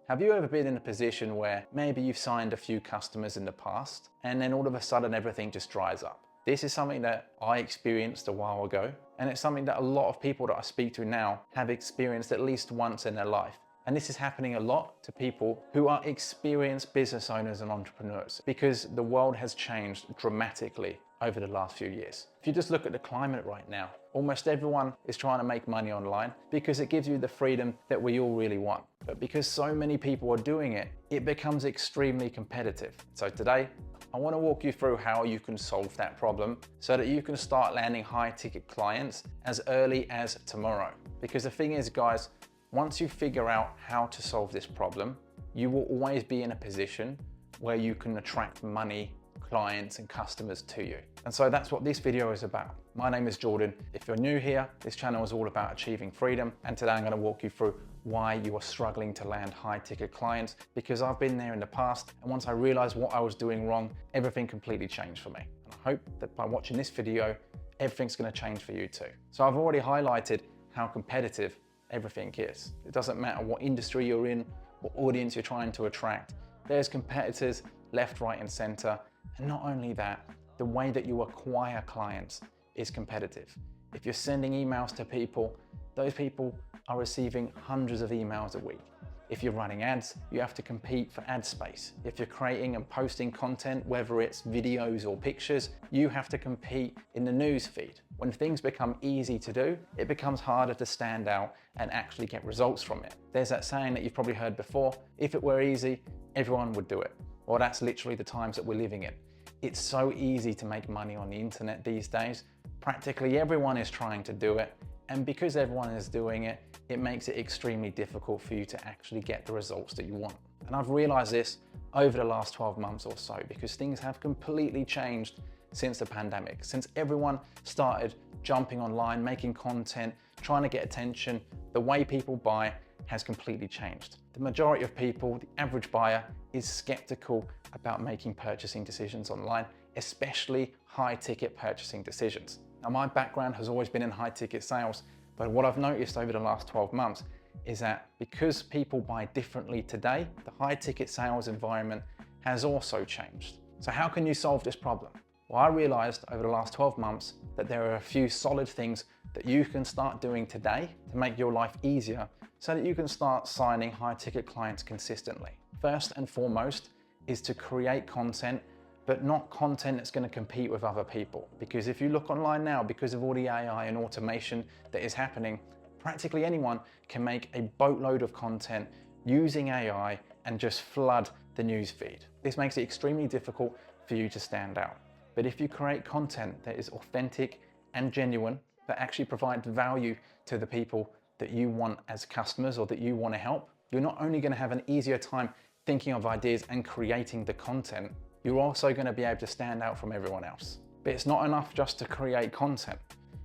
Have you ever been in a position where maybe you've signed a few customers in the past and then all of a sudden everything just dries up? This is something that I experienced a while ago, and it's something that a lot of people that I speak to now have experienced at least once in their life. And this is happening a lot to people who are experienced business owners and entrepreneurs because the world has changed dramatically over the last few years. If you just look at the climate right now, almost everyone is trying to make money online because it gives you the freedom that we all really want. But because so many people are doing it, it becomes extremely competitive. So today, I want to walk you through how you can solve that problem so that you can start landing high ticket clients as early as tomorrow. Because the thing is, guys, once you figure out how to solve this problem, you will always be in a position where you can attract money, clients and customers to you. And so that's what this video is about. My name is Jordan. If you're new here, this channel is all about achieving freedom. And today I'm going to walk you through why you are struggling to land high ticket clients, because I've been there in the past. And once I realized what I was doing wrong, everything completely changed for me. And I hope that by watching this video, everything's going to change for you too. So I've already highlighted how competitive everything is. It doesn't matter what industry you're in, what audience you're trying to attract. There's competitors left, right and center. And not only that, the way that you acquire clients is competitive. If you're sending emails to people, those people are receiving hundreds of emails a week. If you're running ads, you have to compete for ad space. If you're creating and posting content, whether it's videos or pictures, you have to compete in the news feed. When things become easy to do, it becomes harder to stand out and actually get results from it. There's that saying that you've probably heard before, if it were easy, everyone would do it. Well, that's literally the times that we're living in. It's so easy to make money on the internet these days. Practically everyone is trying to do it. And because everyone is doing it, it makes it extremely difficult for you to actually get the results that you want. And I've realized this over the last 12 months or so, because things have completely changed since the pandemic. Since everyone started jumping online, making content, trying to get attention, the way people buy has completely changed. The majority of people, the average buyer, is skeptical about making purchasing decisions online, especially high ticket purchasing decisions. Now, my background has always been in high ticket sales, but what I've noticed over the last 12 months is that because people buy differently today, the high ticket sales environment has also changed. So how can you solve this problem? Well, I realized over the last 12 months that there are a few solid things that you can start doing today to make your life easier so that you can start signing high ticket clients consistently. First and foremost is to create content, but not content that's going to compete with other people. Because if you look online now, because of all the AI and automation that is happening, practically anyone can make a boatload of content using AI and just flood the news feed. This makes it extremely difficult for you to stand out. But if you create content that is authentic and genuine, that actually provides value to the people that you want as customers or that you want to help, you're not only going to have an easier time thinking of ideas and creating the content, you're also going to be able to stand out from everyone else. But it's not enough just to create content.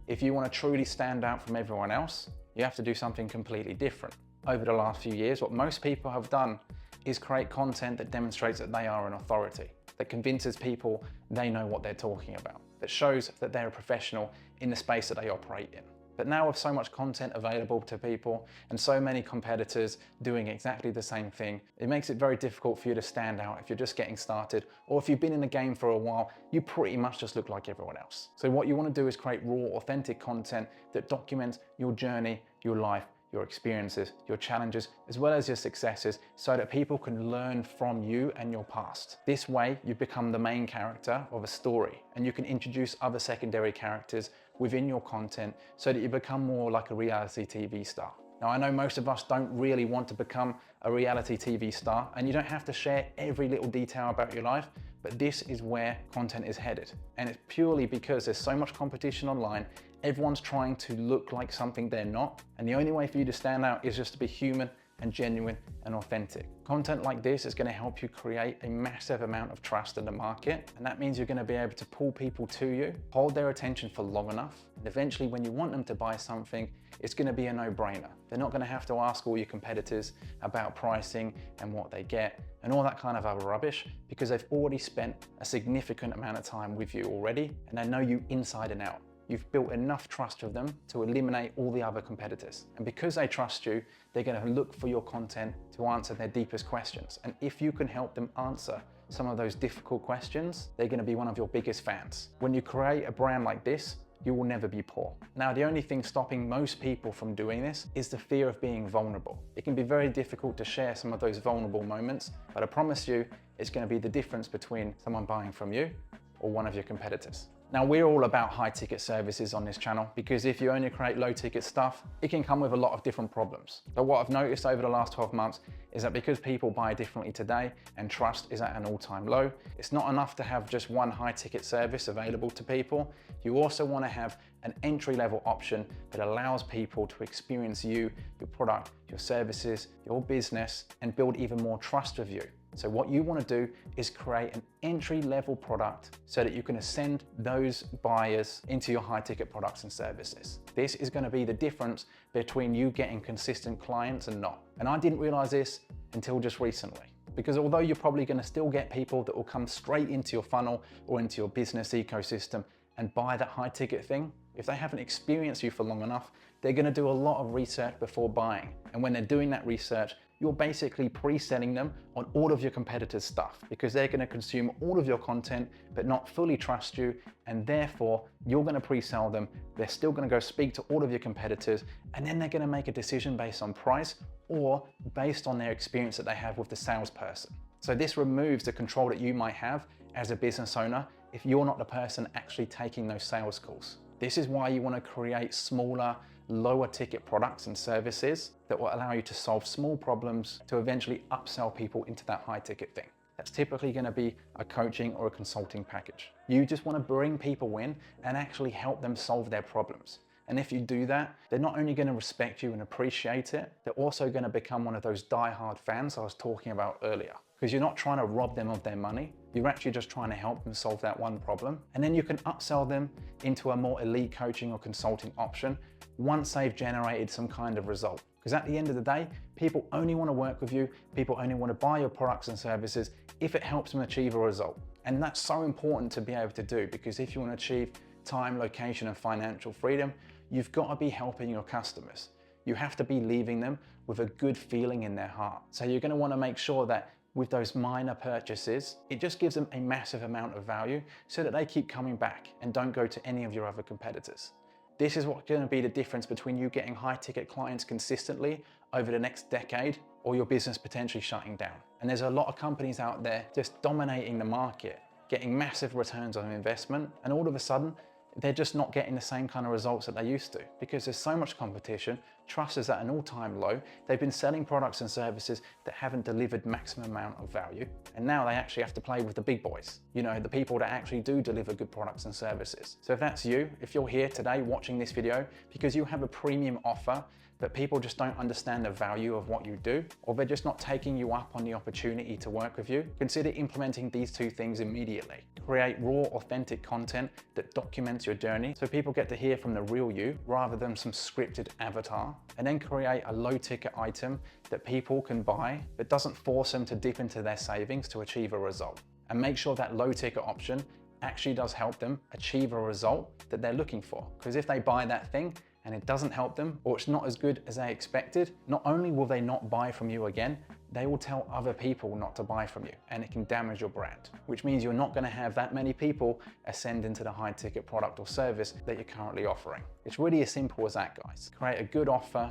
If you want to truly stand out from everyone else, you have to do something completely different. Over the last few years, what most people have done is create content that demonstrates that they are an authority, that convinces people they know what they're talking about, that shows that they're a professional in the space that they operate in. But now with so much content available to people and so many competitors doing exactly the same thing, it makes it very difficult for you to stand out if you're just getting started, or if you've been in the game for a while, you pretty much just look like everyone else. So what you want to do is create raw, authentic content that documents your journey, your life, your experiences, your challenges, as well as your successes, so that people can learn from you and your past. This way, you become the main character of a story, and you can introduce other secondary characters within your content so that you become more like a reality TV star. Now, I know most of us don't really want to become a reality TV star, and you don't have to share every little detail about your life, but this is where content is headed. And it's purely because there's so much competition online. Everyone's trying to look like something they're not. And the only way for you to stand out is just to be human and genuine and authentic. Content like this is going to help you create a massive amount of trust in the market. And that means you're going to be able to pull people to you, hold their attention for long enough. And eventually when you want them to buy something, it's going to be a no-brainer. They're not going to have to ask all your competitors about pricing and what they get and all that kind of other rubbish, because they've already spent a significant amount of time with you already and they know you inside and out. you've built enough trust with them to eliminate all the other competitors. And because they trust you, they're going to look for your content to answer their deepest questions. And if you can help them answer some of those difficult questions, they're going to be one of your biggest fans. When you create a brand like this, you will never be poor. Now, the only thing stopping most people from doing this is the fear of being vulnerable. It can be very difficult to share some of those vulnerable moments, but I promise you, it's going to be the difference between someone buying from you or one of your competitors. Now, we're all about high ticket services on this channel because if you only create low ticket stuff, it can come with a lot of different problems. But what I've noticed over the last 12 months is that because people buy differently today and trust is at an all-time low, it's not enough to have just one high ticket service available to people. You also want to have an entry-level option that allows people to experience you, your product, your services, your business, and build even more trust with you. So what you want to do is create an entry-level product so that you can ascend those buyers into your high-ticket products and services. This is going to be the difference between you getting consistent clients and not. And I didn't realize this until just recently. Because although you're probably going to still get people that will come straight into your funnel or into your business ecosystem and buy that high-ticket thing, if they haven't experienced you for long enough, they're going to do a lot of research before buying. And when they're doing that research, you're basically pre-selling them on all of your competitors' stuff because they're going to consume all of your content but not fully trust you, and therefore you're going to pre-sell them. They're still going to go speak to all of your competitors, and then they're going to make a decision based on price or based on their experience that they have with the salesperson. So this removes the control that you might have as a business owner if you're not the person actually taking those sales calls. This is why you want to create smaller, lower ticket products and services that will allow you to solve small problems to eventually upsell people into that high ticket thing. That's typically going to be a coaching or a consulting package. You just want to bring people in and actually help them solve their problems. And if you do that, they're not only going to respect you and appreciate it, they're also going to become one of those die-hard fans I was talking about earlier. Because you're not trying to rob them of their money, you're actually just trying to help them solve that one problem. And then you can upsell them into a more elite coaching or consulting option once they've generated some kind of result. Because at the end of the day, people only want to work with you, people only want to buy your products and services if it helps them achieve a result. And that's so important to be able to do, because if you want to achieve time, location, and financial freedom, you've got to be helping your customers. You have to be leaving them with a good feeling in their heart. So you're going to want to make sure that with those minor purchases, it just gives them a massive amount of value so that they keep coming back and don't go to any of your other competitors. This is what's going to be the difference between you getting high ticket clients consistently over the next decade or your business potentially shutting down. And there's a lot of companies out there just dominating the market, getting massive returns on investment, and all of a sudden, they're just not getting the same kind of results that they used to because there's so much competition, trust is at an all-time low, they've been selling products and services that haven't delivered maximum amount of value, and now they actually have to play with the big boys, you know, the people that actually do deliver good products and services. So if that's you, if you're here today watching this video because you have a premium offer but people just don't understand the value of what you do, or they're just not taking you up on the opportunity to work with you, consider implementing these two things immediately. Create raw, authentic content that documents your journey so people get to hear from the real you rather than some scripted avatar, and then create a low ticket item that people can buy but doesn't force them to dip into their savings to achieve a result. And make sure that low ticket option actually does help them achieve a result that they're looking for. Because if they buy that thing and it doesn't help them, or it's not as good as they expected, not only will they not buy from you again, they will tell other people not to buy from you, and it can damage your brand, which means you're not going to have that many people ascend into the high ticket product or service that you're currently offering. It's really as simple as that, guys. Create a good offer,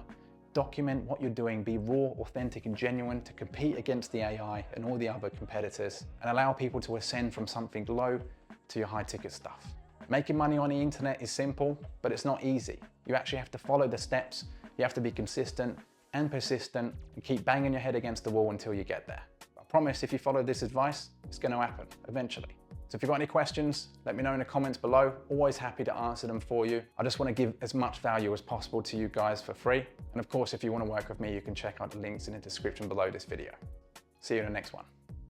document what you're doing, be raw, authentic, and genuine to compete against the AI and all the other competitors, and allow people to ascend from something low to your high ticket stuff. Making money on the internet is simple, but it's not easy. You actually have to follow the steps. You have to be consistent and persistent and keep banging your head against the wall until you get there. I promise if you follow this advice, it's going to happen eventually. So if you've got any questions, let me know in the comments below. Always happy to answer them for you. I just want to give as much value as possible to you guys for free. And of course, if you want to work with me, you can check out the links in the description below this video. See you in the next one.